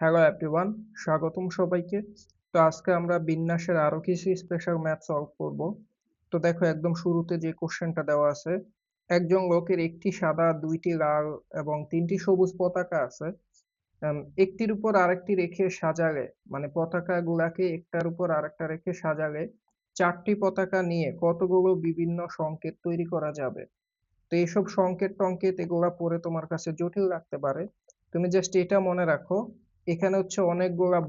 Hello everyone, স্বাগতম সবাইকে। তো আজকে আমরা বিন্যাসের আরো কিছু স্পেশাল ম্যাথ সলভ করব। তো দেখো একদম শুরুতে যে কোশ্চেনটা দেওয়া আছে, একজন লোকের একটি সাদা, দুইটি লাল এবং তিনটি সবুজ পতাকা আছে। একটির উপর আরেকটি রেখে সাজালে, মানে পতাকা গুলাকে একটার উপর আরেকটা রেখে সাজালে চারটি পতাকা নিয়ে কতগুলো বিভিন্ন সংকেত তৈরি করা যাবে। তো এইসব সংকেত টংকেত এগুলা পড়ে তোমার কাছে জটিল লাগতে পারে। তুমি জাস্ট এটা মনে রাখো, এখানে হচ্ছে অনেকগুলা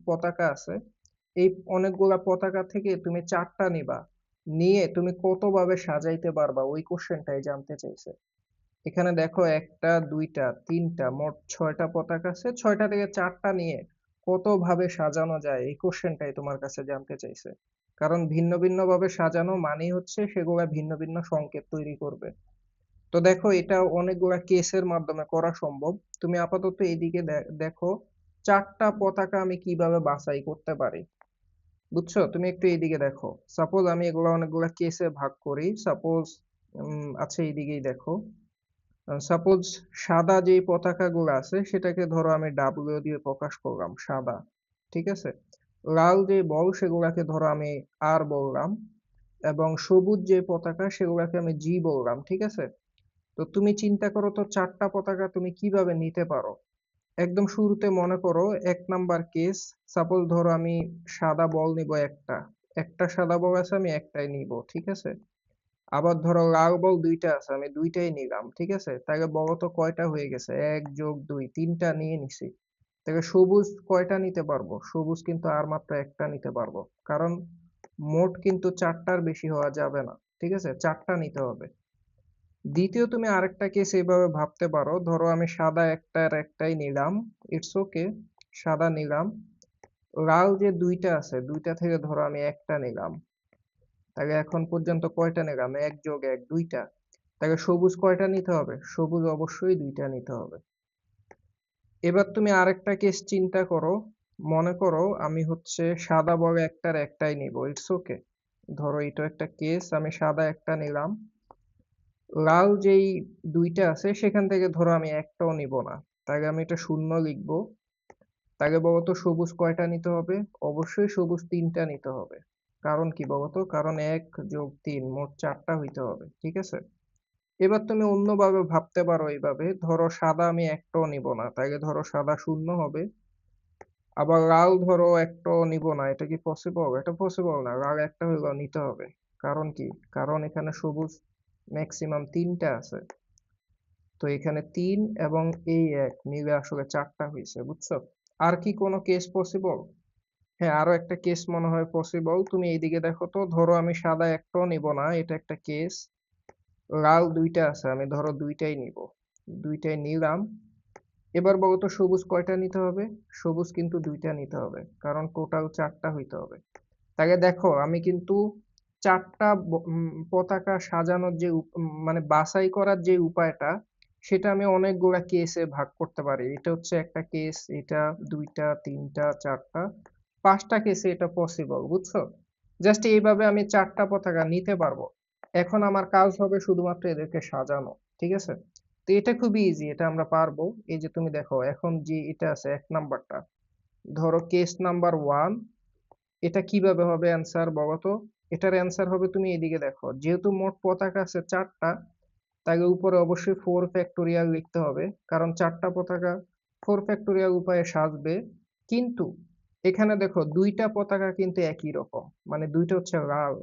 পতাকা আছে। এই অনেকগুলা পতাকা থেকে তুমি চারটা নিবা, নিয়ে তুমি কতভাবে সাজাইতে পারবা ওই কোশ্চেনটাই জানতে চাইছে। এখানে দেখো একটা, দুইটা, তিনটা, মোট ছয়টা পতাকা আছে। ছয়টা থেকে চারটা নিয়ে কত ভাবে সাজানো যায় এই কোশ্চেনটাই তোমার কাছে জানতে চাইছে। কারণ ভিন্ন ভিন্ন ভাবে সাজানো মানেই হচ্ছে সেগুলা ভিন্ন ভিন্ন সংকেত তৈরি করবে। তো দেখো এটা অনেকগুলা কেসের মাধ্যমে করা সম্ভব। তুমি আপাতত এইদিকে দেখো চারটা পতাকা আমি কিভাবে বাছাই করতে পারি। বুঝছো? তুমি একটু এইদিকে দেখো। সাপোজ আমি এগুলা অনেকগুলা কেসে ভাগ করি। সাপোজ আচ্ছা এইদিকেই দেখো। সাপোজ সাদা যে পতাকা গুলো আছে সেটাকে ধরো আমি ডাব্লিউ দিয়ে প্রকাশ করলাম, সাদা। ঠিক আছে? লাল যে বল সেগুলাকে ধরো আমি আর বললাম, এবং সবুজ যে পতাকা সেগুলাকে আমি জি বললাম। ঠিক আছে? তো তুমি চিন্তা করো তো চারটা পতাকা তুমি কিভাবে নিতে পারো। একদম শুরুতে মনে করো এক নাম্বার কেস। সাপোজ ধরো আমি সাদা বল নিব একটা, একটা সাদা বল আছে আমি একটাই নিব। ঠিক আছে? আবার ধরো লাল বল দুইটা আছে আমি দুইটাই নিলাম। ঠিক আছে? তাহলে বলো তো কয়টা হয়ে গেছে? এক যোগ দুই, তিনটা নিয়ে নিছি। তাহলে সবুজ কয়টা নিতে পারবো? সবুজ কিন্তু আর মাত্র একটা নিতে পারবো। কারণ মোট কিন্তু চারটার বেশি হওয়া যাবে না। ঠিক আছে? চারটা নিতে হবে। দ্বিতীয় তুমি আরেকটা কেস এইভাবে ভাবতে পারো, ধরো আমি সাদা একটার একটাই নিলাম, ইটস ওকে, সাদা নিলাম। লাল যে দুইটা আছে দুইটা থেকে ধরো আমি একটা নিলাম। তাহলে এখন পর্যন্ত কয়টা নিলাম? এক যোগ এক, দুইটা। তাহলে সবুজ কয়টা নিতে হবে? সবুজ অবশ্যই দুইটা নিতে হবে। এবার তুমি আরেকটা কেস চিন্তা করো। মনে করো আমি হচ্ছে সাদা বড় একটার একটাই নিব, ইটস ওকে। ধরো এটা একটা কেস, আমি সাদা একটা নিলাম। লাল যেই দুইটা আছে সেখান থেকে ধরো আমি একটাও নিব না। তাহলে আমি এটা শূন্য লিখবো। তাহলে বলতো সবুজ কয়টা নিতে হবে? অবশ্যই সবুজ তিনটা নিতে হবে। কারণ কি বলতো? কারণ এক যোগ তিন মোট চারটা হইতে হবে। ঠিক আছে? এবার তুমি অন্যভাবে ভাবতে পারো, এইভাবে ধরো সাদা আমি একটাও নিব না, তাহলে ধরো সাদা শূন্য হবে। আবার লাল ধরো একটাও নিব না, এটা কি পসিবল? এটা পসিবল না, লাল একটা হইলেও নিতে হবে। কারণ কি? কারণ এখানে সবুজ ম্যাক্সিমাম তিনটা আছে। তো এখানে তিন এবং এই এক মিলে আসলে চারটা হয়েছে। বুঝছো? আর কি কোনো কেস পসিবল? হ্যাঁ, আরো একটা কেস মনে হয় পসিবল। তুমি এইদিকে দেখো তো, ধরো আমি সাদা একটাও নিব না, এটা একটা কেস। লাল দুইটা আছে আমি ধরো দুইটাই নিব, দুইটাই নিলাম। এবার বলো তো সবুজ কয়টা নিতে হবে? সবুজ কিন্তু দুইটা নিতে হবে, কারণ টোটাল চারটা হইতে হবে। তাহলে দেখো আমি কিন্তু চারটা পতাকা সাজানোর যে মানে বাছাই করার যে উপায়টা, সেটা আমি অনেকগুলা কেসে ভাগ করতে পারি। এটা হচ্ছে একটা কেস, এটা দুইটা, তিনটা, চারটা, পাঁচটা কেসে এটা পসিবল। বুঝছো? জাস্ট এইভাবে আমি চারটা পতাকা নিতে পারবো। এখন আমার কাজ হবে শুধুমাত্র এদেরকে সাজানো। ঠিক আছে? তো এটা খুবই ইজি, এটা আমরা পারবো। এই যে তুমি দেখো এখন যে এটা আছে এক নাম্বারটা, ধরো কেস নাম্বার ওয়ান। এটা কিভাবে হবে অ্যান্সার বলো তো? এটার অ্যান্সার হবে, তুমি এদিকে দেখো, যেহেতু মোট পতাকা আছে চারটা, তাহলে উপরে অবশ্যই 4 ফ্যাক্টোরিয়াল লিখতে হবে। কারণ চারটা পতাকা 4 ফ্যাক্টোরিয়াল উপায়ে সাজবে। কিন্তু এখানে দেখো দুইটা পতাকা কিন্তু একই রকম, মানে দুইটা হচ্ছে লাল।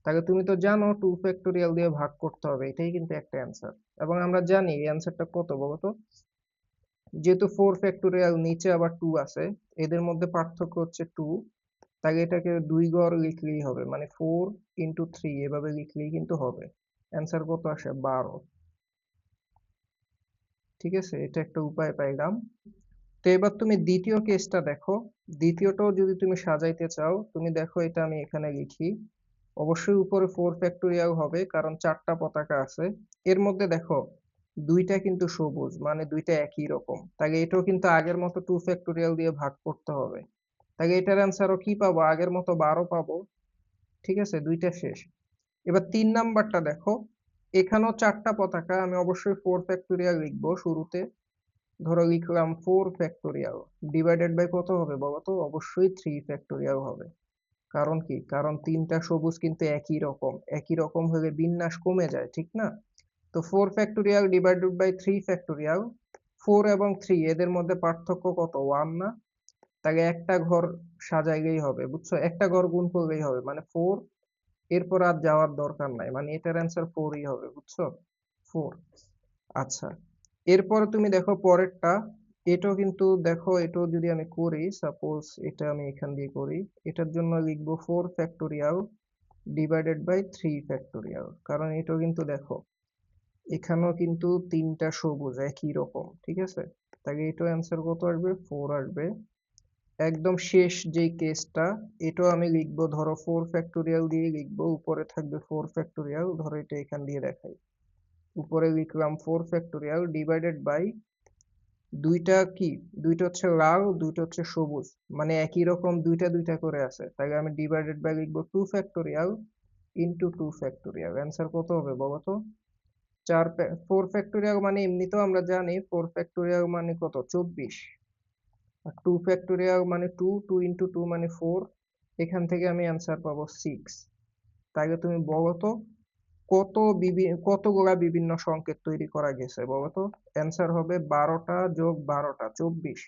তাহলে তুমি তো জানো 2 ফ্যাক্টোরিয়াল দিয়ে ভাগ করতে হবে, এটাই কিন্তু একটা অ্যান্সার। এবং আমরা জানি এই অ্যান্সারটা কত বলো তো? যেহেতু 4 ফ্যাক্টোরিয়াল নিচে আবার টু আছে, এদের মধ্যে পার্থক্য হচ্ছে টু। তাহলে এটাকে দুই ঘর লিখলেই হবে, মানে 4 × 3 এভাবে লিখলেই কিন্তু হবে। অ্যান্সার কত আসে? 12। ঠিক আছে? এটা একটা উপায় পাইলাম। তো এবার তুমি দ্বিতীয় কেসটা দেখো। দ্বিতীয়টাও যদি তুমি সাজাইতে চাও, তুমি দেখো এটা আমি এখানে লিখি। অবশ্যই উপরে 4 ফ্যাক্টোরিয়াল হবে, কারণ চারটা পতাকা আছে। এর মধ্যে দেখো দুইটা কিন্তু সবুজ, মানে দুইটা একই রকম। তাহলে এটাও কিন্তু আগের মতো 2 ফ্যাক্টোরিয়াল দিয়ে ভাগ করতে হবে। তাহলে এটার অ্যান্সারও কি পাবো? আগের মতো 12 পাবো। ঠিক আছে? দুইটা শেষ। এবার তিন নাম্বারটা দেখো। এখানেও চারটা পতাকা, আমি অবশ্যই 4 ফ্যাক্টোরিয়াল লিখবো শুরুতে। ধরো লিখলাম 4 ফ্যাক্টোরিয়াল ডিভাইডেড বাই কত হবে বলো তো? অবশ্যই 3 ফ্যাক্টোরিয়াল হবে। কারণ কি? কারণ তিনটা সবুজ কিন্তু একই রকম, একই রকম হলে বিন্যাস কমে যায়, ঠিক না? তো 4 ফ্যাক্টোরিয়াল ডিভাইডেড বাই 3 ফ্যাক্টোরিয়াল, 4 এবং 3 এদের মধ্যে পার্থক্য কত? 1 না? তাহলে একটা ঘর সাজাইলেই হবে, বুঝছো? একটা ঘর গুণ করলেই হবে, মানে 4। এরপর আর যাওয়ার দরকার নাই, মানে এটার অ্যান্সার 4ই হবে, বুঝছো? 4। আচ্ছা, এরপরে তুমি দেখো পরেরটা। এটাও কিন্তু দেখো, এটাও যদি আমি করি, সাপোজ এটা আমি এখান দিয়ে করি, এটার জন্য লিখবো 4 ফ্যাক্টোরিয়াল ডিভাইডেড বাই 3 ফ্যাক্টোরিয়াল। কারণ এটাও কিন্তু দেখো, এখানেও কিন্তু তিনটা সবুজ একই রকম, ঠিক আছে? তাহলে এটাও অ্যান্সার কত আসবে? 4 আসবে। একদম শেষ যেই কেসটা, এটাও আমি লিখবো, ধরো 4 ফ্যাক্টোরিয়াল দিয়ে লিখবো, উপরে থাকবে 4 ফ্যাক্টোরিয়াল, ধরো এটা এখান দিয়ে দেখাই। উপরে লিখলাম 4 ফ্যাক্টোরিয়াল ডিভাইডেড বাই, দুইটা কি, দুইটা হচ্ছে লাল, দুইটা হচ্ছে সবুজ, মানে একই রকম দুইটা দুইটা করে আছে, তাহলে আমি ডিভাইডেড বাই লিখবো 2 ফ্যাক্টোরিয়াল ইন্টু 2 ফ্যাক্টোরিয়াল। অ্যান্সার কত হবে বলো তো? 4 ফ্যাক্টোরিয়াল মানে এমনিতেও আমরা জানি 4 ফ্যাক্টোরিয়াল মানে কত? 24। আর 2 ফ্যাক্টোরিয়াল মানে 2, 2 ইন্টু 2 মানে 4। এখান থেকে আমি অ্যান্সার পাবো 6। তাহলে তুমি বলো তো, কতগুলা বিভিন্ন সংকেত তৈরি করা গেছে বলো তো? অ্যান্সার হবে 12টা যোগ 12টা 24।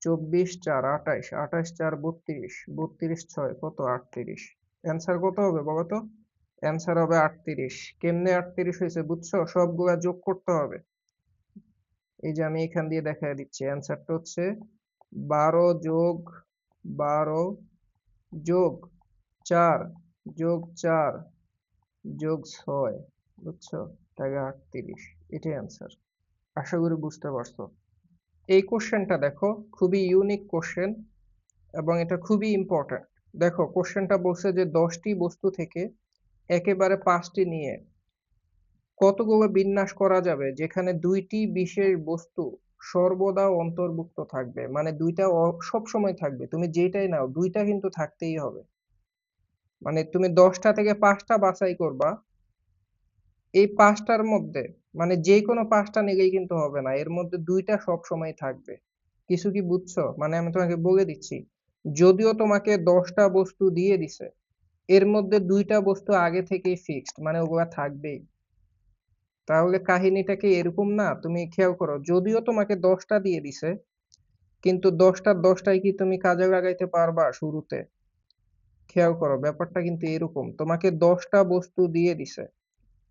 24 4 28, 28 4 32, 32 6 কত? 38। অ্যান্সার কত হবে বলো তো? অ্যান্সার হবে 38। কেমনে 38 হয়েছে বুঝছো? সবগুলা যোগ করতে হবে। এই যে আমি এখান দিয়ে দেখাই দিচ্ছি, অ্যান্সারটা হচ্ছে 12 যোগ 12 যোগ 4 যোগ 4 যোগ 6, বুঝছো? তাহলে 38। এটাই অ্যান্সার। আশা করি বুঝতে পারছো। এই কোশ্চেনটা দেখো, খুবই ইউনিক কোশ্চেন এবং এটা খুবই ইম্পর্ট্যান্ট। দেখো কোশ্চেনটা বলছে যে 10টি বস্তু থেকে একেবারে 5টি নিয়ে কতগুলো বিন্যাস করা যাবে যেখানে দুইটি বিশেষ বস্তু সর্বদা অন্তর্ভুক্ত থাকবে, মানে দুইটা সব সময় থাকবে, তুমি যেটাই নাও দুইটা কিন্তু থাকতেই হবে। মানে তুমি 10টা থেকে 5টা বাছাই করবা, এই 5টার মধ্যে মানে যে কোনো 5টা নিলেই কিন্তু হবে না, এর মধ্যে দুইটা সব সময় থাকবে। কিছু কি বুঝছো? মানে আমি তোমাকে বলে দিচ্ছি, যদিও তোমাকে 10টা বস্তু দিয়ে দিছে, এর মধ্যে দুইটা বস্তু আগে থেকেই ফিক্সড, মানে ওগুলা থাকবেই। তাহলে কাহিনীটা কি এরকম না? তুমি খেয়াল করো, যদিও তোমাকে 10টা দিয়ে দিছে, কিন্তু 10টার 10টাই কি তুমি কাজে লাগাইতে পারবা শুরুতে? খেয়াল করো, ব্যাপারটা কিন্তু এরকম, তোমাকে 10টা বস্তু দিয়ে দিছে,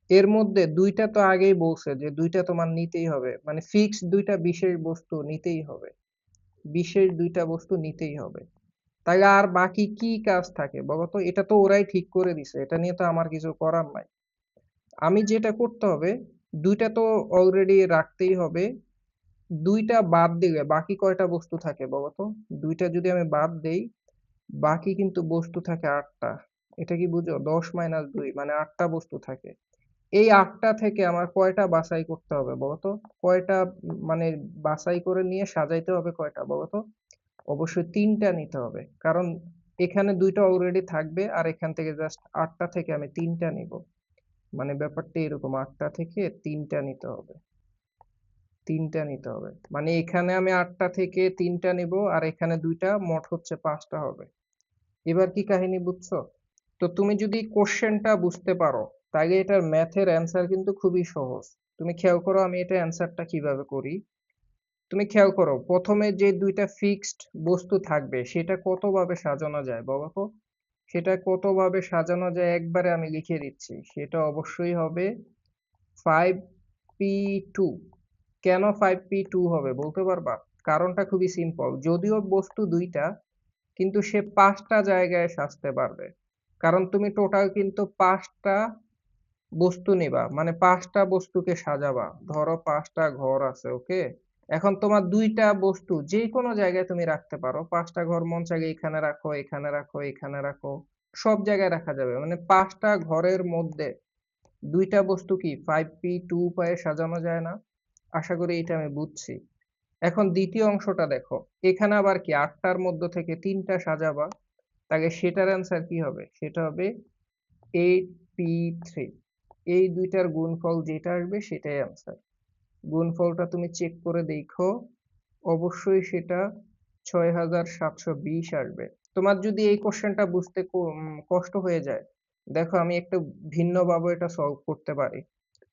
এর মধ্যে দুইটা তো আগেই বলছে যে দুইটা তোমার নিতেই হবে, মানে ফিক্সড দুইটা বিশেষ বস্তু নিতেই হবে, বিশেষ দুইটা বস্তু নিতেই হবে। তাহলে আর বাকি কি কাজ থাকে বলতো? এটা তো ওরাই ঠিক করে দিছে, এটা নিয়ে তো আমার কিছু করার নাই। আমি যেটা করতে হবে, দুইটা তো অলরেডি রাখতেই হবে, দুইটা বাদ দিলে বাকি কয়টা বস্তু থাকে বলতো? দুইটা যদি আমি বাদ দেই, বাকি কিন্তু বস্তু থাকে 8টা। এটা কি বুঝো? 10 মাইনাস 2 মানে 8টা বস্তু থাকে। এই 8টা থেকে আমার কয়টা বাছাই করতে হবে বলতো? কয়টা মানে বাছাই করে নিয়ে সাজাইতে হবে কয়টা বলতো? অবশ্যই 3টা নিতে হবে, কারণ এখানে দুইটা অলরেডি থাকবে আর এখান থেকে জাস্ট 8টা থেকে আমি 3টা নিব। মানে ব্যাপারটা এরকম, 8টা থেকে 3টা নিতে হবে, 3টা নিতে হবে, মানে এখানে আমি 8টা থেকে 3টা নিব আর এখানে দুইটা, মোট হচ্ছে 5টা হবে। এবার কি কাহিনী বুঝছো? তো তুমি যদি কোশ্চেনটা বুঝতে পারো, তাহলে এটার ম্যাথের অ্যান্সার কিন্তু খুবই সহজ। তুমি খেয়াল করো আমি এটা অ্যান্সারটা কিভাবে করি। তুমি খেয়াল করো, প্রথমে যে দুইটা ফিক্সড বস্তু থাকবে সেটা কতভাবে সাজানো যায় বলো তো? সেটা কতভাবে সাজানো যায় একবারে আমি লিখে দিচ্ছি, সেটা অবশ্যই হবে 5p2। কেন 5p2 হবে বলতে পারবা? কারণটা খুবই সিম্পল, যদিও বস্তু দুইটা, কিন্তু সে 5টা জায়গায় সাজতে পারবে। কারণ তুমি টোটাল কিন্তু 5টা বস্তু নিবা, মানে 5টা বস্তুকে সাজাবা, ধরো 5টা ঘর আছে, ওকে? এখন তোমার দুইটা বস্তু যে কোনো জায়গায় তুমি রাখতে পারো, 5টা ঘর মন চাইলে এখানে রাখো, এখানে রাখো, এখানে রাখো, সব জায়গায় রাখা যাবে, মানে 5টা ঘরের মধ্যে দুইটা বস্তু কি 5p2 উপায়ে সাজানো যায় না? আশা করি এটা আমি বুঝছি। এখন দ্বিতীয় অংশটা দেখো, এখানে আবার কি 8টার মধ্য থেকে 3টা সাজাবা, তাহলে সেটার অ্যান্সার কি হবে? সেটা হবে 8p3। এই দুইটার গুণফল যেটা আসবে সেটাই অ্যান্সার। গুণফলটা তুমি চেক করে দেখো, অবশ্যই সেটা ৬৭২০ আসবে। তোমার যদি এই কোশ্চেনটা বুঝতে কষ্ট হয়ে যায়, দেখো আমি একটু ভিন্নভাবে এটা সলভ করতে পারি।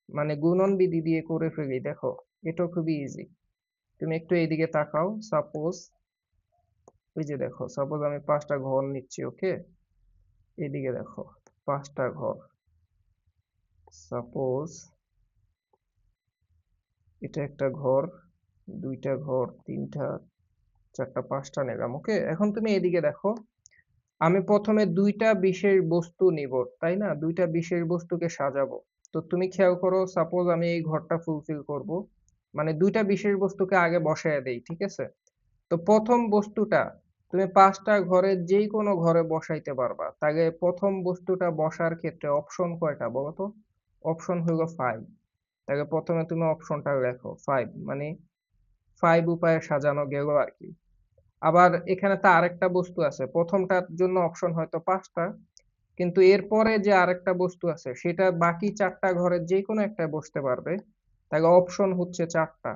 মানে গুণন বিধি দিয়ে করে ফেলি, দেখো এটাও খুবই ইজি। তুমি একটু এইদিকে তাকাও, সাপোজ ওই যে দেখো, সাপোজ আমি 5টা ঘর নিচ্ছি, ওকে? এইদিকে দেখো, 5টা ঘর। সাপোজ এটা একটা ঘর, 2টা ঘর, 3টা, 4টা, 5টা নিলাম, ওকে? এখন তুমি এদিকে দেখো, আমি প্রথমে 2টা বিশেষ বস্তু নিব, তাই না? 2টা বিশেষ বস্তুকে সাজাবো। তো তুমি খেয়াল করো, সাপোজ আমি এই ঘরটা ফুলফিল করব, মানে 2টা বিশেষ বস্তুকে আগে বসায় দেই, ঠিক আছে? তো প্রথম বস্তুটা তুমি 5টা ঘরের যেই কোনো ঘরে বসাইতে পারবা। তাহলে প্রথম বস্তুটা বসার ক্ষেত্রে অপশন কয়টা বলো তো? অপশন হলো 5। তাহলে প্রথমে তুমি অপশনটা লেখো 5, মানে 5 উপায়ে সাজানো গেল আর কি। আবার এখানে তো আরেকটা বস্তু আছে, প্রথমটার জন্য অপশন হয়তো 5টা, কিন্তু এরপরে যে আরেকটা বস্তু আছে সেটা বাকি 4টা ঘরের যে কোনো একটা বসতে পারবে। তাহলে অপশন হচ্ছে 4টা।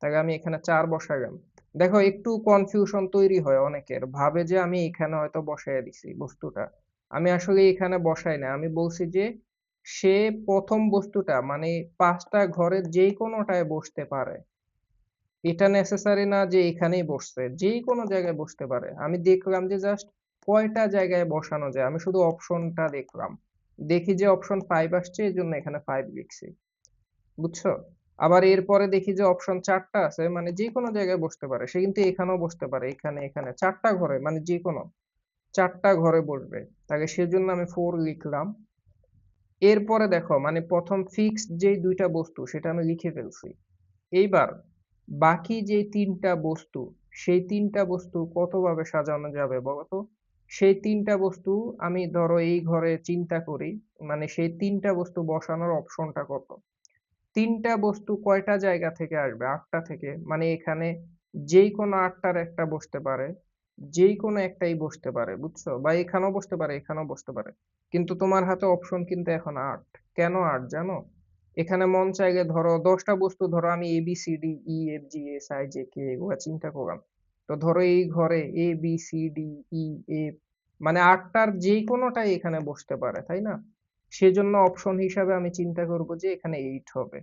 তাহলে আমি এখানে 4 বসালাম। দেখো একটু কনফিউশন তৈরি হয়, অনেকের ভাবে যে আমি এখানে হয়তো বসাইয়া দিছি বস্তুটা। আমি আসলে এখানে বসাই না, আমি বলছি যে সে প্রথম বস্তুটা মানে 5টা ঘরের যে কোনোটায় বসতে পারে। এটা নেসেসারি না যে এখানেই বসছে, যে কোনো জায়গায় বসতে পারে। আমি দেখলাম যে জাস্ট কয়টা জায়গায় বসানো যায়, আমি শুধু অপশনটা দেখলাম, দেখি যে অপশন 5 আসছে, এই জন্য এখানে 5 লিখছি, বুঝছো? আবার এরপরে দেখি যে অপশন 4টা আছে, মানে যে কোনো জায়গায় বসতে পারে, সে কিন্তু এখানেও বসতে পারে, এখানে, এখানে 4টা ঘরে, মানে যে কোনো 4টা ঘরে বসবে। তাহলে সেজন্য আমি 4 লিখলাম। এরপরে দেখো, মানে প্রথম ফিক্সড যেই 2টা বস্তু সেটা আমি লিখে ফেলছি। এইবার বাকি যে 3টা বস্তু, সেই 3টা বস্তু কতভাবে সাজানো যাবে বলতো? সেই 3টা বস্তু আমি ধরো এই ঘরে চিন্তা করি, মানে সেই 3টা বস্তু বসানোর অপশনটা কত? 3টা বস্তু কয়টা জায়গা থেকে আসবে? 8টা থেকে, মানে এখানে যেই কোনো 8টার একটা বসতে পারে, যেই কোনো একটাই বসতে পারে, বুঝছো? বা এখানেও বসতে পারে, এখানেও বসতে পারে। কিন্তু তোমার হাতে অপশন কিন্তু এখন 8। কেন 8 জানো? এখানে মন চাইলে ধরো 10টা বস্তু, ধরো আমি A B C D E F G H I J K এগুলা চিন্তা করলাম। তো ধরো এই ঘরে A B C D E F, মানে 8টার যে কোনোটাই এখানে বসতে পারে, তাই না? সেজন্য অপশন হিসাবে আমি চিন্তা করব যে এখানে 8 হবে।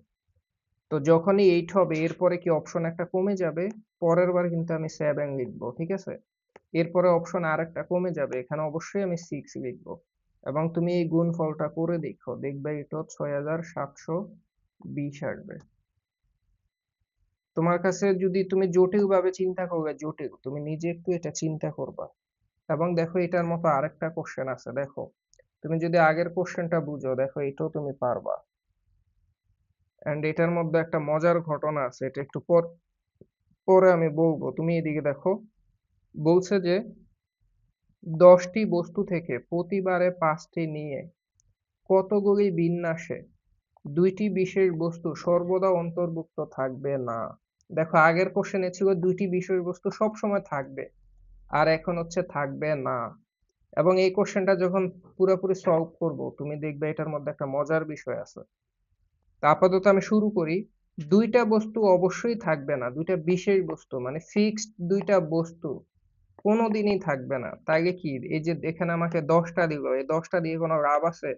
তো যখনই 8 হবে এরপরে কি অপশন একটা কমে যাবে, পরের বার কিন্তু আমি 7 লিখবো, ঠিক আছে? এরপরে অপশন আরেকটা কমে যাবে, এখানে অবশ্যই আমি 6 লিখবো। এবং তুমি এই গুণফলটা করে দেখো, দেখবে এটা 6720 আসবে। তোমার কাছে যদি তুমি জটিল ভাবে চিন্তা করবে, জটিল, তুমি নিজে একটু এটা চিন্তা করবা। এবং দেখো এটার মতো আরেকটা কোশ্চেন আছে, দেখো তুমি যদি আগের কোশ্চেনটা বুঝো, দেখো এটাও তুমি পারবা। এন্ড এটার মধ্যে একটা মজার ঘটনা আছে, এটা একটু পরে আমি বলবো। তুমি এদিকে দেখো, বলছে যে 10টি বস্তু থেকে প্রতিবারে 5টি নিয়ে কতগুলি বিন্যাসে 2টি বিশেষ বস্তু সর্বদা অন্তর্ভুক্ত থাকবে না? দেখো আগের কোশ্চেনে ছিল 2টি বিশেষ বস্তু সব সময় থাকবে, আর এখন হচ্ছে থাকবে না। এবং এই কোশ্চেনটা যখন পুরোপুরি সলভ করব, তুমি দেখবে এটার মধ্যে একটা মজার বিষয় আছে। তা আপাতত আমি শুরু করি। 2টা বস্তু অবশ্যই থাকবে না, 2টা বিশেষ বস্তু, মানে ফিক্সড 2টা বস্তু কোনোদিনই থাকবে না। তাইলে কি, এই যে এখানে আমাকে 10টা দিল, এই 10টা দিয়ে কোনো লাভ আছে?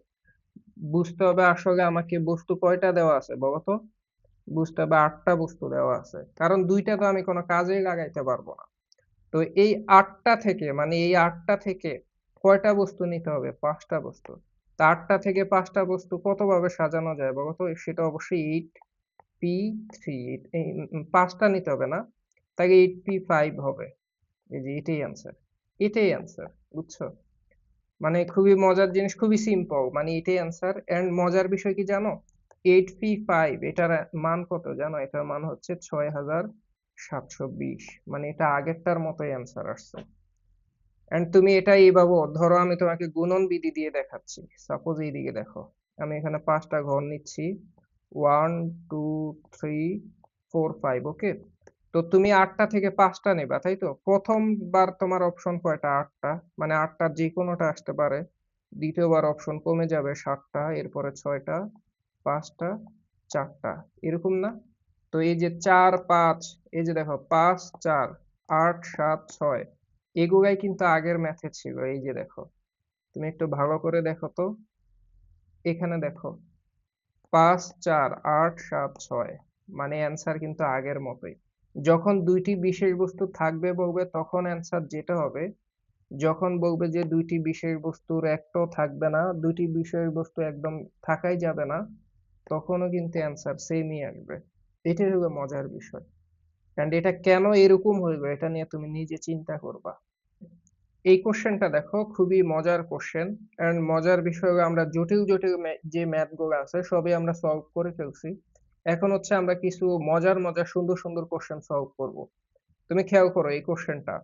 বুঝতে হবে আসলে আমাকে বস্তু কয়টা দেওয়া আছে বলতো? বুঝতে হবে 8টা বস্তু দেওয়া আছে, কারণ 2টা তো আমি কোনো কাজেই লাগাইতে পারবো না। তো এই 8টা থেকে, মানে এই 8টা থেকে কয়টা বস্তু নিতে হবে? 5টা বস্তু। তা 8টা থেকে 5টা বস্তু কতভাবে সাজানো যায় বলতো? সেটা অবশ্যই 8p3, 5টা নিতে হবে না, তাকে 8p5 হবে। এই যে এটাই অ্যান্সার, এটাই অ্যান্সার, বুঝছো? মানে খুবই মজার জিনিস, খুবই সিম্পল, মানে এটাই অ্যান্সার। এন্ড মজার বিষয় কি জানো? 8p5 এটার মান কত জানো? এটার মান হচ্ছে 6720, মানে এটা আগেরটার মতোই অ্যান্সার আসছে। এন্ড তুমি এটা এইভাবে ধরো, আমি তোমাকে গুণন বিধি দিয়ে দেখাচ্ছি। সাপোজ এইদিকে দেখো, আমি এখানে 5টা ঘর নিচ্ছি, 1 2 3 4 5, ওকে? তো তুমি 8টা থেকে 5টা নেবা, তাই তো? প্রথমবার তোমার অপশন কয়টা? 8টা, মানে 8টার যে কোনোটা আসতে পারে। দ্বিতীয়বার অপশন কমে যাবে 7টা, এরপরে 6টা, 5টা, 4টা, এরকম না? তো এই যে 4 5, এই যে দেখো 5 4 8 7 6, এগুলাই কিন্তু আগের ম্যাথে ছিল। এই যে দেখো, তুমি একটু ভালো করে দেখো তো, এখানে দেখো 5 4 8 7 6, মানে অ্যান্সার কিন্তু আগের মতোই। যখন দুইটি বিশেষ বস্তু থাকবে বলবে তখন অ্যান্সার যেটা হবে, যখন বলবে যে দুইটি বিশেষ বস্তুর একটাও থাকবে না, দুইটি বিশেষ বস্তু একদম থাকাই যাবে না, তখনও কিন্তু অ্যান্সার সেমই আসবে। এটাই হলো মজার বিষয়। এন্ড এটা কেন এরকম হইলো এটা নিয়ে তুমি নিজে চিন্তা করবা। এই কোশ্চেনটা দেখো, খুবই মজার কোশ্চেন। এন্ড মজার বিষয় হলো আমরা জটিল জটিল যে ম্যাথ গুলো আছে সবই আমরা সলভ করে ফেলছি। এখন হচ্ছে আমরা কিছু মজার মজার সুন্দর সুন্দর কোশ্চেন সলভ করব। তুমি খেয়াল করো এই কোশ্চেনটা,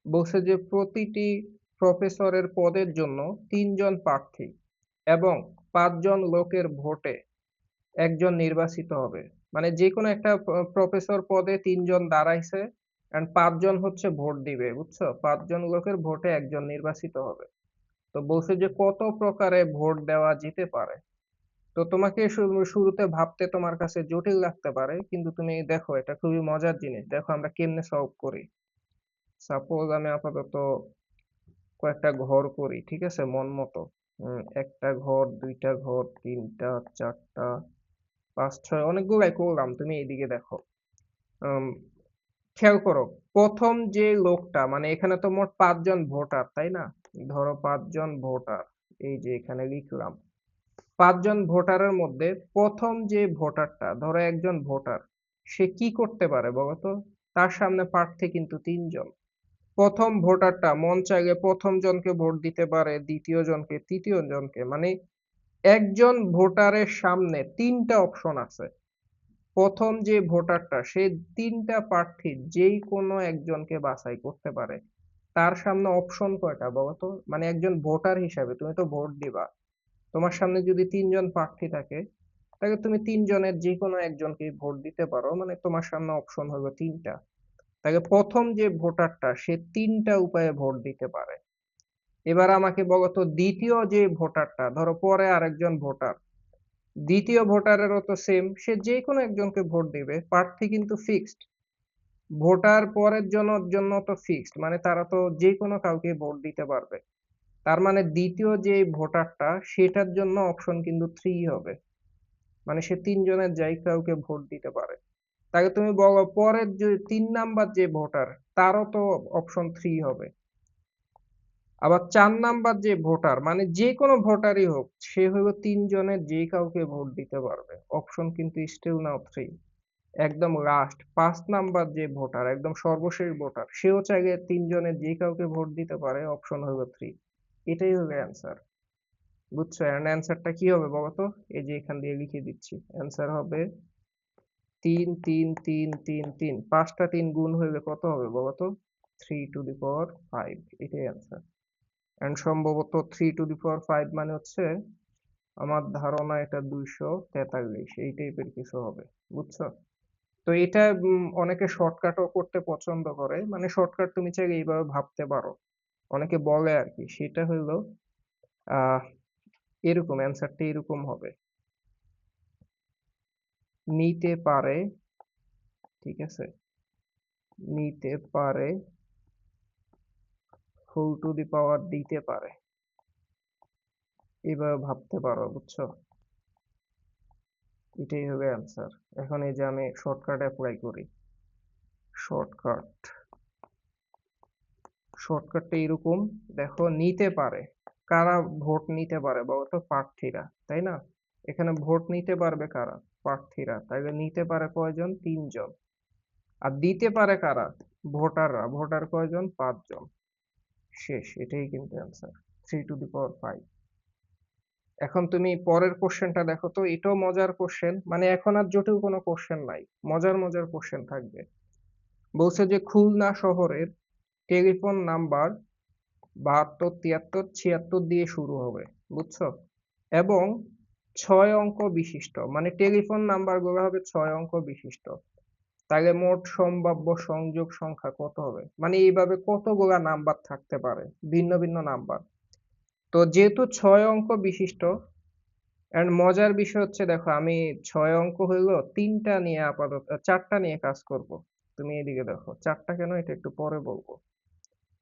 বলছে যে প্রতিটি প্রফেসরের পদের জন্য 3 জন প্রার্থী এবং 5 জন লোকের ভোটে একজন নির্বাচিত হবে। মানে যে কোনো একটা প্রফেসর পদে 3 জন দাঁড়াইছে এন্ড 5 জন হচ্ছে ভোট দিবে, বুঝছো? 5 জন লোকের ভোটে একজন নির্বাচিত হবে। তো বলছে যে কত প্রকারে ভোট দেওয়া যেতে পারে। তো তোমাকে শুরুতে ভাবতে তোমার কাছে জটিল লাগতে পারে, কিন্তু তুমি দেখো এটা খুবই মজার জিনিস। দেখো আমরা কেমনে সলভ করি। সাপোজ আমি আপাতত কয়েকটা ঘর করি, ঠিক আছে, মন মতো। একটা ঘর, দুইটা ঘর, তিনটা, চারটা, 5 6, অনেকগুলাই করলাম। তুমি এইদিকে দেখো, উম, খেয়াল করো, প্রথম যে লোকটা, মানে এখানে তো মোট 5 জন ভোটার, তাই না? ধরো 5 জন ভোটার, এই যে এখানে লিখলাম 5 জন ভোটারের মধ্যে প্রথম যে ভোটারটা, ধরো একজন ভোটার, সে কি করতে পারে বলতো? তার সামনে প্রার্থী কিন্তু 3 জন। প্রথম ভোটারটা মন চাইলে প্রথম জনকে ভোট দিতে পারে, দ্বিতীয় জনকে, তৃতীয় জনকে, মানে একজন ভোটারের সামনে 3টা অপশন আছে। প্রথম যে ভোটারটা সে 3টা প্রার্থীর যেই কোনো একজনকে বাছাই করতে পারে। তার সামনে অপশন কয়টা বলতো? মানে একজন ভোটার হিসাবে তুমি তো ভোট দিবা, তোমার সামনে যদি 3 জন প্রার্থী থাকে, তাহলে তুমি 3 জনের যে কোনো একজনকে ভোট দিতে পারো, মানে তোমার সামনে অপশন হলো 3টা। তাহলে প্রথম যে ভোটারটা সে 3টা উপায়ে ভোট দিতে পারে। এবার আমাকে বলো তো, দ্বিতীয় যে ভোটারটা, ধরো পরে আরেকজন ভোটার, দ্বিতীয় ভোটারেরও তো সেম, সে যে কোনো একজনকে ভোট দিবে, প্রার্থী কিন্তু ফিক্সড। ভোটার পরের জন্য তো ফিক্সড, মানে তারা তো যে কোনো কাউকে ভোট দিতে পারবে। তার মানে দ্বিতীয় যে ভোটারটা সেটার জন্য অপশন কিন্তু 3 হবে, মানে সে 3 জনের যাই কাউকে ভোট দিতে পারে। তাকে তুমি বলো পরের যে 3 নাম্বার যে ভোটার, তারও তো অপশন 3 হবে। আবার 4 নাম্বার যে ভোটার, মানে যে কোনো ভোটারই হোক, সে হলো 3 জনের যে কাউকে ভোট দিতে পারবে, অপশন কিন্তু স্টিল নাও 3। একদম লাস্ট 5 নাম্বার যে ভোটার, একদম সর্বশেষ ভোটার, সেও চাইলে 3 জনের যে কাউকে ভোট দিতে পারে, অপশন হলো 3। এটাই হলো অ্যান্সার, বুঝছো? এন্ড অ্যান্সারটা কি হবে বলতো? এই যে এখান দিয়ে লিখে দিচ্ছি, অ্যান্সার হবে 3 3 3 3 3, 5টা 3 গুণ হইলে কত হবে বলতো? 3 টু দি পাওয়ার 5, এটাই অ্যান্সার। এন্ড সম্ভবত 3 টু দি পাওয়ার 5 মানে হচ্ছে, আমার ধারণা এটা 243, এই টাইপের কিছু হবে, বুঝছো? তো এটা অনেকে শর্টকাটও করতে পছন্দ করে, মানে শর্টকাট তুমি চাইলে এইভাবে ভাবতে পারো। অনেকে বলে আর কি, সেটা হইলো আহ এরকম, অ্যান্সারটা এরকম হবে, নিতে পারে, ঠিক আছে, নিতে পারে, ফুল টু দি পাওয়ার দিতে পারে, এইভাবে ভাবতে পারো, বুঝছো? এটাই হবে অ্যান্সার। এখন এই যে আমি শর্টকাট অ্যাপ্লাই করি, শর্টকাট, শর্টকাটটা এরকম। দেখো, নিতে পারে, কারা ভোট নিতে পারে বলতো? প্রার্থীরা, তাই না? এখানে ভোট নিতে পারবে কারা? প্রার্থীরা, তাইলে নিতে পারে কয়জন? 3 জন। আর দিতে পারে কারা? ভোটাররা। ভোটার কয়জন? 5 জন। শেষ, এটাই কিন্তু অ্যান্সার, 3 টু দি পাওয়ার 5। এখন তুমি পরের কোশ্চেনটা দেখো তো, এটাও মজার কোশ্চেন, মানে এখন আর জটিল কোনো কোশ্চেন নাই, মজার মজার কোশ্চেন থাকবে। বলছে যে খুলনা শহরের টেলিফোন নাম্বার 72 73 76 দিয়ে শুরু হবে, বুঝছো? এবং 6 অঙ্ক বিশিষ্ট, মানে টেলিফোন নাম্বার গুলো হবে 6 অঙ্ক বিশিষ্ট। তাহলে মোট সম্ভাব্য সংযোগ সংখ্যা কত হবে? মানে এইভাবে কতগুলা নাম্বার থাকতে পারে, ভিন্ন ভিন্ন নাম্বার। তো যেহেতু 6 অঙ্ক বিশিষ্ট, এন্ড মজার বিষয় হচ্ছে দেখো আমি ৬ অঙ্ক হইলো ৩ টা নিয়ে আপাতত ৪ টা নিয়ে কাজ করব। তুমি এদিকে দেখো ৪ টা কেন এটা একটু পরে বলবো।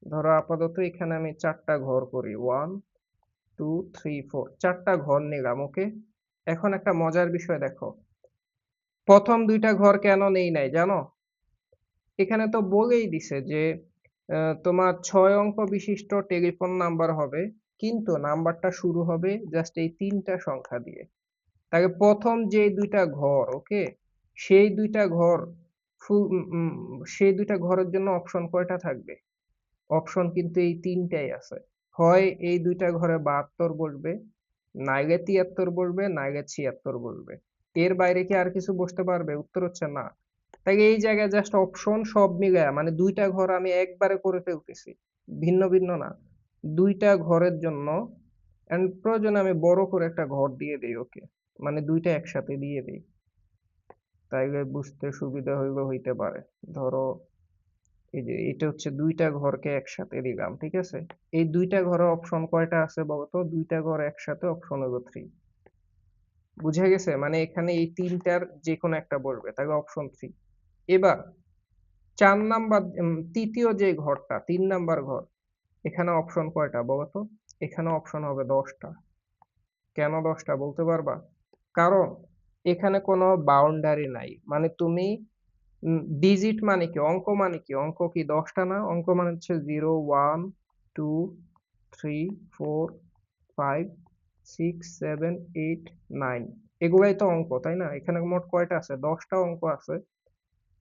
ধরো আপাতত এখানে আমি ৪ টা ঘর করি। ১, ২, ৩, ৪ ৪ টা ঘর নিলাম, ওকে? এখন একটা মজার বিষয় দেখো। ১ম ২ টা ঘর কেন নেই নাই জানো? এখানে তো বলেই দিছে যে তোমার ৬ অঙ্ক বিশিষ্ট টেলিফোন নাম্বার হবে। কিন্তু নাম্বারটা শুরু হবে জাস্ট এই ৩ টা সংখ্যা দিয়ে। তাহলে ১ম যে ২ টা ঘর, ওকে? সেই ২ টা ঘর ফু উম উম সেই ২ টা ঘরের জন্য অপশন কয়টা থাকবে? অপশন কিন্তু এই ৩ টাই আছে। হয় এই ২ টা ঘরে ৭২ বসবে, নাইলে ৭৩ বসবে, নাইলে ৭৬ বসবে। এর বাইরে কি আর কিছু বসতে পারবে? উত্তর হচ্ছে না। তাই এই জায়গায় জাস্ট অপশন সব মিলায়া মানে ২ টা ঘর আমি একবারে করে ফেলতেছি। ভিন্ন, ভিন্ন না। ২ টা ঘরের জন্য প্রয়োজনে আমি বড় করে একটা ঘর দিয়ে দেই, ওকে? মানে ২ টা একসাথে দিয়ে দেই। তাইলে বুঝতে সুবিধা হইতে পারে। ধরো এই যে এটা হচ্ছে ২ টা ঘরকে একসাথে দিলাম, ঠিক আছে? এই ২ টা ঘরে অপশন কয়টা আছে বলতো? ২ টা ঘর একসাথে অপশন হলো ৩। বুঝা গেছে? মানে এখানে এই ৩ টার যেকোনো একটা বসবে। তাহলে অপশন ৩। এবার ৪ নাম্বার ৩য় যে ঘরটা ৩ নাম্বার ঘর, এখানে অপশন কয়টা বলতো? এখানে অপশন হবে ১০ টা। কেন ১০ টা বলতে পারবা? কারণ এখানে কোনো বাউন্ডারি নাই। মানে তুমি ডিজিট মানে কি? অঙ্ক মানে কি? অঙ্ক কি ১০ টা না? অঙ্ক মানে হচ্ছে 0, 1, 2, 3, 4, 5, 6, 7, 8, 9 এগুলাই তো অঙ্ক, তাই না? এখানে মোট কয়টা আছে? ১০ টা অঙ্ক আছে।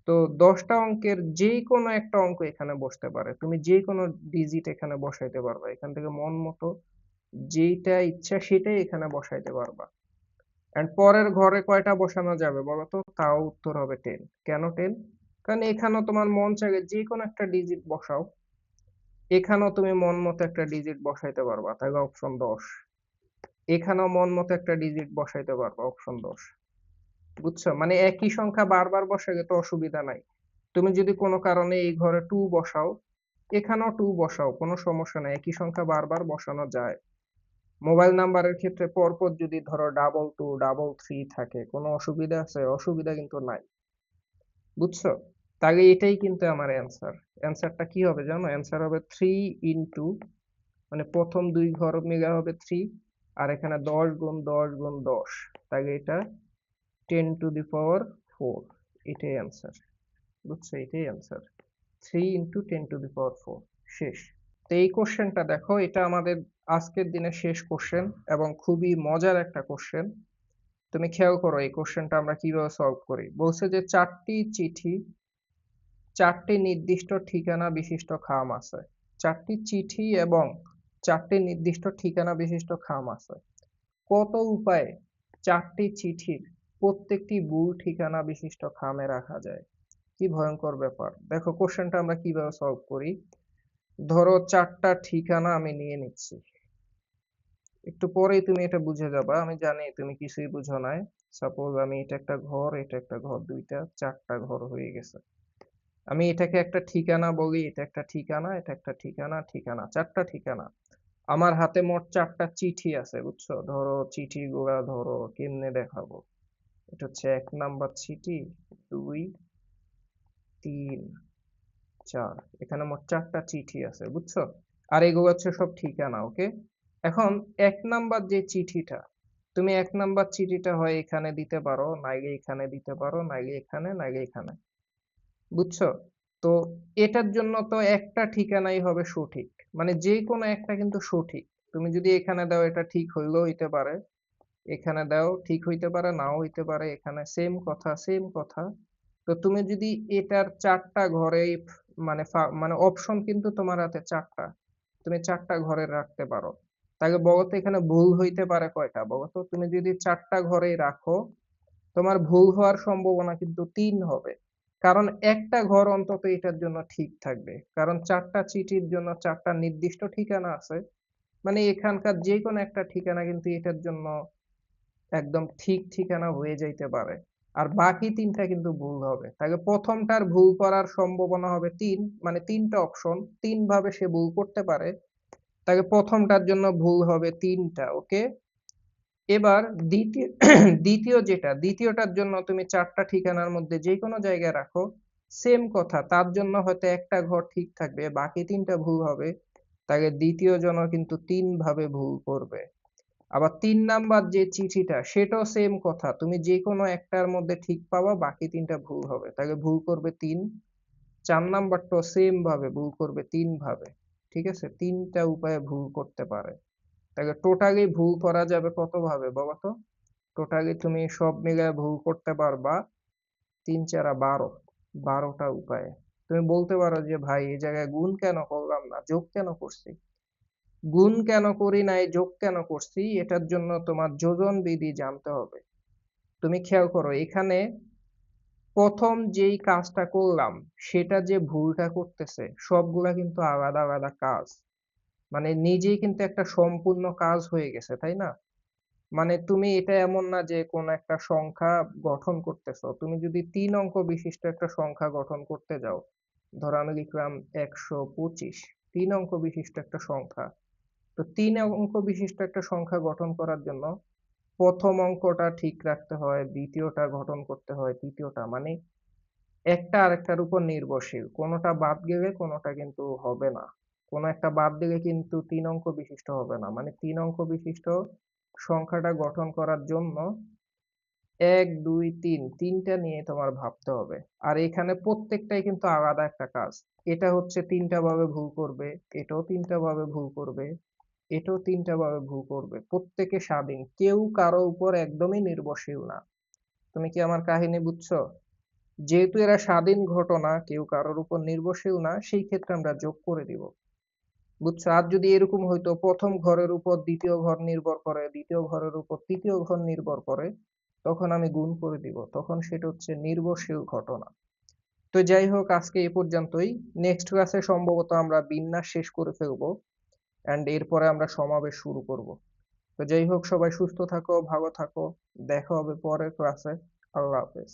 তো ১০ টা অঙ্কের যেকোনো একটা অঙ্ক এখানে বসতে পারে। তুমি যেকোনো ডিজিট এখানে বসাইতে পারবা। এখান থেকে মন মতো যেইটা ইচ্ছা সেটাই এখানে বসাইতে পারবা। এন্ড পরের ঘরে কয়টা বসানো যাবে বলতো? তাও উত্তর হবে 10। কেন 10? কারণ এখানেও তোমার মন চাইলে যেকোনো একটা ডিজিট বসাও। এখানেও তুমি মন মতো একটা ডিজিট বসাইতে পারবা। তাহলে অপশন ১০। এখানেও মন মতো একটা ডিজিট বসাইতে পারবা। অপশন ১০। বুঝছো? মানে একই সংখ্যা বারবার বসাইলে তো অসুবিধা নাই। তুমি যদি কোনো কারণে এই ঘরে 2 বসাও, এখানেও 2 বসাও, কোনো সমস্যা নাই। একই সংখ্যা বারবার বসানো যায়। মোবাইল নাম্বারের ক্ষেত্রে পরপর যদি ধরো 22, 33 থাকে, কোনো অসুবিধা আছে? অসুবিধা কিন্তু নাই। বুঝছো? তাহলে এটাই কিন্তু আমার অ্যান্সার। অ্যান্সারটা কি হবে জানো? অ্যান্সার হবে 3 ইনটু মানে প্রথম ২ ঘর মিলা হবে ৩ আর এখানে ১০ গুণ ১০ গুণ ১০। তাহলে এটা 10 টু দি পাওয়ার 4। এটাই অ্যান্সার। বুঝছো? এটাই অ্যান্সার। 3 ইনটু 10 টু দি পাওয়ার 4। শেষ। তো এই কোশ্চেনটা দেখো, এটা আমাদের আজকের দিনের শেষ কোশ্চেন এবং খুবই মজার একটা কোশ্চেন। তুমি খেয়াল করো এই কোশ্চেনটা আমরা কিভাবে সলভ করি। বলছে যে ৪টি চিঠি ৪টি নির্দিষ্ট ঠিকানা বিশিষ্ট খাম আছে। ৪টি চিঠি এবং ৪টি নির্দিষ্ট ঠিকানা বিশিষ্ট খাম আছে। কত উপায়ে ৪টি চিঠির প্রত্যেকটি ভুল ঠিকানা বিশিষ্ট খামে রাখা যায়? কি ভয়ঙ্কর ব্যাপার। দেখো কোশ্চেনটা আমরা কিভাবে সলভ করি। ধরো ৪টা ঠিকানা আমি নিয়ে নিচ্ছি। একটু পরেই তুমি এটা বুঝে যাবা। আমি জানি তুমি কিছুই বুঝো নাই। সাপোজ আমি এটা একটা ঘর, এটা একটা ঘর, ২ টা ৪ টা ঘর হয়ে গেছে। আমি এটাকে একটা ঠিকানা বলি, এটা একটা ঠিকানা, এটা একটা ঠিকানা, ঠিকানা, ৪ টা ঠিকানা। আমার হাতে মোট ৪ টা চিঠি আছে, বুঝছো? ধরো চিঠিগুলা ধরো কেমনে দেখাবো। এটা হচ্ছে ১ নাম্বার চিঠি, ২, ৩, ৪। এখানে মোট ৪ টা চিঠি আছে, বুঝছো? আর এগুলো হচ্ছে সব ঠিকানা, ওকে? এখন ১ নাম্বার যে চিঠিটা, তুমি ১ নাম্বার চিঠিটা হয় এখানে দিতে পারো, নাইলে এখানে দিতে পারো, নাইলে এখানে, নাইলে এখানে। বুঝছো? তো এটার জন্য তো একটা ঠিকানাই হবে সঠিক। মানে যেকোনো একটা কিন্তু সঠিক। তুমি যদি এখানে দাও এটা ঠিক হইলেও হইতে পারে। এখানে দাও ঠিক হইতে পারে, নাও হইতে পারে। এখানে সেম কথা, সেম কথা। তো তুমি যদি এটার ৪ টা ঘরেই মানে অপশন কিন্তু তোমার হাতে ৪ টা। তুমি ৪ টা ঘরে রাখতে পারো। তাহলে বলো তো এখানে ভুল হইতে পারে কয়টা? বলো তো তুমি যদি ৪ টা ঘরেই রাখো তোমার ভুল হওয়ার সম্ভাবনা কিন্তু ৩ হবে। কারণ একটা ঘর অন্তত এটার জন্য ঠিক থাকবে। কারণ ৪ টা চিঠির জন্য ৪ টা নির্দিষ্ট ঠিকানা আছে। মানে এখানকার যেকোনো একটা ঠিকানা কিন্তু এটার জন্য একদম ঠিক ঠিকানা হয়ে যাইতে পারে। আর বাকি ৩ টা কিন্তু ভুল হবে। তাহলে ১ম টার ভুল করার সম্ভাবনা হবে ৩, মানে ৩ টা অপশন। ৩ ভাবে সে ভুল করতে পারে। তাহলে ১ম টার জন্য ভুল হবে ৩ টা, ওকে? এবার দ্বিতীয় দ্বিতীয়টার জন্য তুমি ৪ টা ঠিকানার মধ্যে যেকোনো জায়গায় রাখো, সেম কথা। তার জন্য হয়তো একটা ঘর ঠিক থাকবে, বাকি ৩ টা ভুল হবে। তাহলে দ্বিতীয় জনও কিন্তু ৩ ভাবে ভুল করবে। আবার ৩ নাম্বার যে চিঠিটা সেটাও সেম কথা। তুমি যেকোনো একটার মধ্যে ঠিক পাবা, বাকি ৩ টা ভুল হবে। তাহলে ভুল করবে ৩। ৪ নাম্বারটাও সেম ভাবে ভুল করবে ৩ ভাবে। ঠিক আছে? ৩ টা উপায়ে ভুল করতে পারে। তাহলে টোটালি ভুল করা যাবে কত ভাবে বলো তো? টোটালি তুমি সব মিলায় ভুল করতে পারবা ৩ ৪ ১২। ১২ টা উপায়ে। তুমি বলতে পারো যে ভাই এই জায়গায় গুণ কেন করলাম না? যোগ কেন করছি? গুণ কেন করি নাই, যোগ কেন করছি? এটার জন্য তোমার যোজন বিধি জানতে হবে। তুমি খেয়াল করো এখানে ১ম যেই কাজটা করলাম সেটা যে ভুলটা করতেছে সবগুলা কিন্তু আলাদা, আলাদা কাজ। মানে নিজেই কিন্তু একটা সম্পূর্ণ কাজ হয়ে গেছে, তাই না? মানে তুমি এটা এমন না যে কোন একটা সংখ্যা গঠন করতেছো। তুমি যদি ৩ অঙ্ক বিশিষ্ট একটা সংখ্যা গঠন করতে যাও, ধরো আমি লিখলাম ১২৫, ৩ অঙ্ক বিশিষ্ট একটা সংখ্যা। তো ৩ অঙ্ক বিশিষ্ট একটা সংখ্যা গঠন করার জন্য ১ম অঙ্কটা ঠিক রাখতে হয়, দ্বিতীয়টা গঠন করতে হয়, তৃতীয়টা মানে একটা আরেকটার উপর নির্ভরশীল। কোনটা বাদ গেলে কোনটা কিন্তু হবে না। কোন একটা বাদ দিলে কিন্তু ৩ অঙ্ক বিশিষ্ট হবে না। মানে ৩ অঙ্ক বিশিষ্ট সংখ্যাটা গঠন করার জন্য ১, ২, ৩ ৩ টা নিয়ে তোমার ভাবতে হবে। আর এখানে প্রত্যেকটাই কিন্তু আলাদা একটা কাজ। এটা হচ্ছে ৩ টা ভাবে ভুল করবে, এটাও ৩ টা ভাবে ভুল করবে, এটাও ৩ টা ভাবে ভুল করবে। প্রত্যেকে স্বাধীন। কেউ কারো উপর একদমই নির্ভরশীল না। তুমি কি আমার কাহিনী বুঝছো? যেহেতু এরা স্বাধীন ঘটনা, কেউ কারোর উপর নির্ভরশীল না, সেই ক্ষেত্রে আমরা যোগ করে দিব। বুঝছো? আর যদি এরকম হইতো ১ম ঘরের উপর ২য় ঘর নির্ভর করে, ২য় ঘরের উপর ৩য় ঘর নির্ভর করে, তখন আমি গুণ করে দিব। তখন সেটা হচ্ছে নির্ভরশীল ঘটনা। তো যাই হোক আজকে এ পর্যন্তই। নেক্সট ক্লাসে সম্ভবত আমরা বিন্যাস শেষ করে ফেলবো। অ্যান্ড এরপরে আমরা সমাবেশ শুরু করব। তো যাই হোক সবাই সুস্থ থাকো, ভালো থাকো। দেখা হবে পরের ক্লাসে। আল্লাহ হাফেজ।